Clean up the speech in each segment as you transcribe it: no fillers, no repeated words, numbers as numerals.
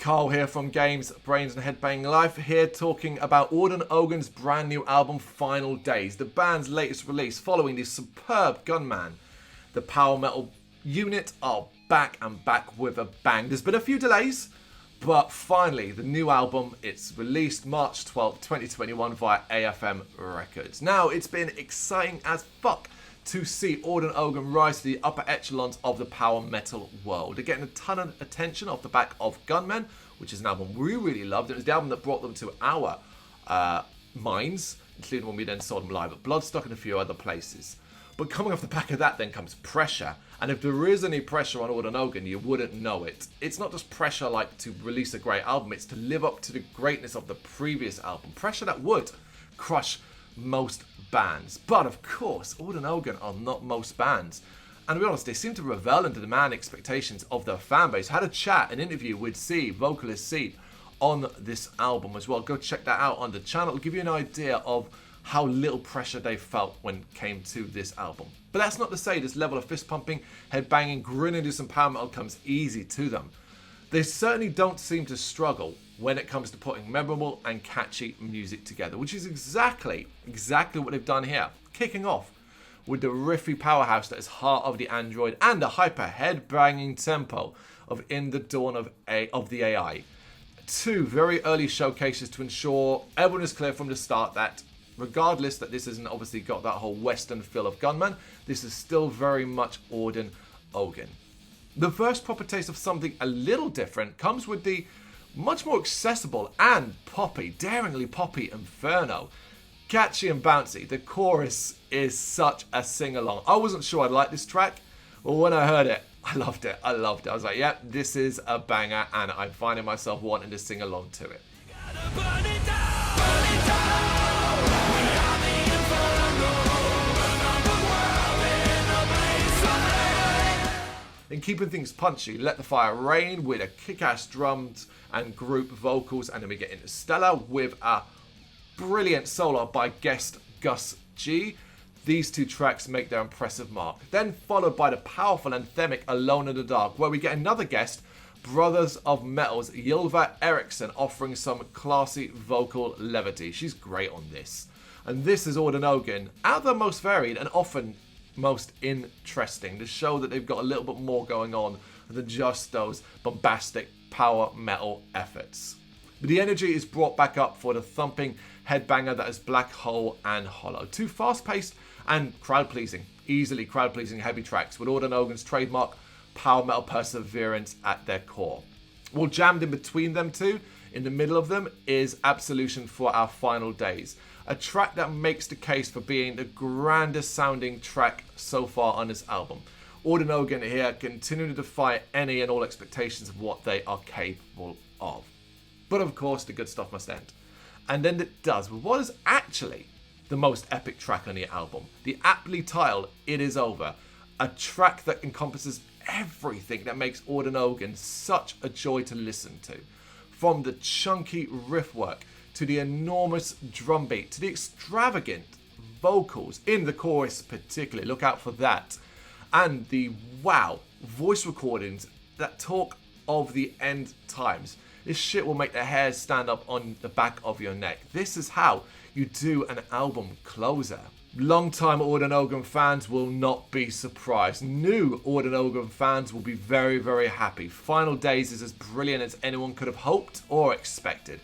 Carl here from Brrraaains A Head-Banging Life, here talking about Orden Ogan's brand new album Final Days, the band's latest release following the superb Gunman. The power metal unit are back and back with a bang. There's been a few delays, but finally the new album, it's released March 12th, 2021 via AFM Records. Now, it's been exciting as fuck to see Orden Ogan rise to the upper echelons of the power metal world. They're getting a ton of attention off the back of Gunmen, which is an album we really loved. It was the album that brought them to our minds, including when we then saw them live at Bloodstock and a few other places. But coming off the back of that then comes pressure. And if there is any pressure on Orden Ogan, you wouldn't know it. It's not just pressure like to release a great album, it's to live up to the greatness of the previous album. Pressure that would crush most bands. But of course, Orden Ogan are not most bands. And to be honest, they seem to revel and to demand expectations of their fan base. I had a chat, an interview with C, vocalist C, on this album as well. Go check that out on the channel. It'll give you an idea of how little pressure they felt when it came to this album. But that's not to say this level of fist pumping, head banging, grinning to some power metal comes easy to them. They certainly don't seem to struggle when it comes to putting memorable and catchy music together, which is exactly what they've done here. Kicking off with the riffy powerhouse that is heart of the Android and the hyper head-banging tempo of In the Dawn of the AI. Two very early showcases to ensure everyone is clear from the start that regardless that this hasn't obviously got that whole western feel of Gunman, this is still very much Orden Ogan. The first proper taste of something a little different comes with the much more accessible and poppy, daringly poppy Inferno. Catchy and bouncy, the chorus is such a sing-along. I wasn't sure I'd like this track, but when I heard it, I loved it. I was like, yep, this is a banger, and I'm finding myself wanting to sing along to it. In keeping things punchy, Let the Fire Rain with a kick-ass drums and group vocals, and then we get into Stella with a brilliant solo by guest Gus G. These two tracks make their impressive mark. Then followed by the powerful anthemic Alone in the Dark, where we get another guest, Brothers of Metal's Ylva Eriksson, offering some classy vocal levity. She's great on this. And this is Orden Ogan, at their most varied and often most interesting, to show that they've got a little bit more going on than just those bombastic power metal efforts. But the energy is brought back up for the thumping headbanger that is Black Hole and Hollow. Two fast-paced and crowd-pleasing, easily crowd-pleasing heavy tracks with Orden Ogan's trademark power metal perseverance at their core. Well, jammed in between them two, in the middle of them, is Absolution for Our Final Days. A track that makes the case for being the grandest sounding track so far on this album. Orden Ogan here continue to defy any and all expectations of what they are capable of. But of course, the good stuff must end. And then it does with what is actually the most epic track on the album. The aptly titled It Is Over. A track that encompasses everything that makes Orden Ogan such a joy to listen to. From the chunky riff work, to the enormous drum beat, to the extravagant vocals in the chorus particularly, look out for that, and the wow voice recordings that talk of the end times. This shit will make the hairs stand up on the back of your neck. This is how you do an album closer. Long-time Orden Ogan fans will not be surprised. New Orden Ogan fans will be very, very happy. Final Days is as brilliant as anyone could have hoped or expected.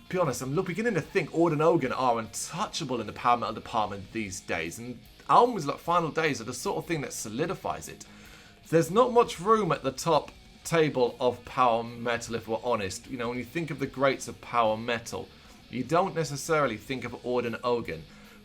Be honest, I'm beginning to think Orden Ogan are untouchable in the power metal department these days, and albums like Final Days are the sort of thing that solidifies it. There's not much room at the top table of power metal, if we're honest. You know, when you think of the greats of power metal, you don't necessarily think of Orden Ogan.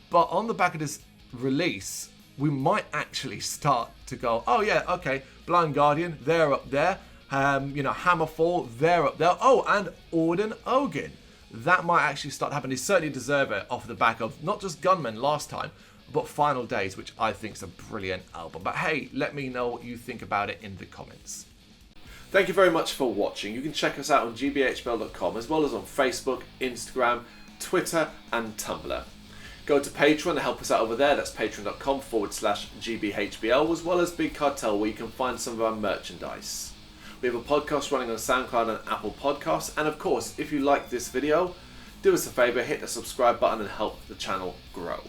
But on the back of this release, we might actually start to go, oh yeah, okay, Blind Guardian, they're up there. Hammerfall, they're up there. Oh, and Orden Ogan. That might actually start happening. They certainly deserve it off the back of not just Gunmen last time, but Final Days, which I think is a brilliant album. But hey, let me know what you think about it in the comments. Thank you very much for watching. You can check us out on gbhbl.com as well as on Facebook, Instagram, Twitter and Tumblr. Go to Patreon to help us out over there. That's patreon.com/gbhbl, as well as Big Cartel, where you can find some of our merchandise. We have a podcast running on SoundCloud and Apple Podcasts. And of course, if you like this video, do us a favour, hit the subscribe button and help the channel grow.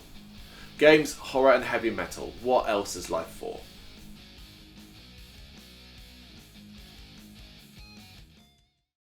Games, horror and heavy metal. What else is life for?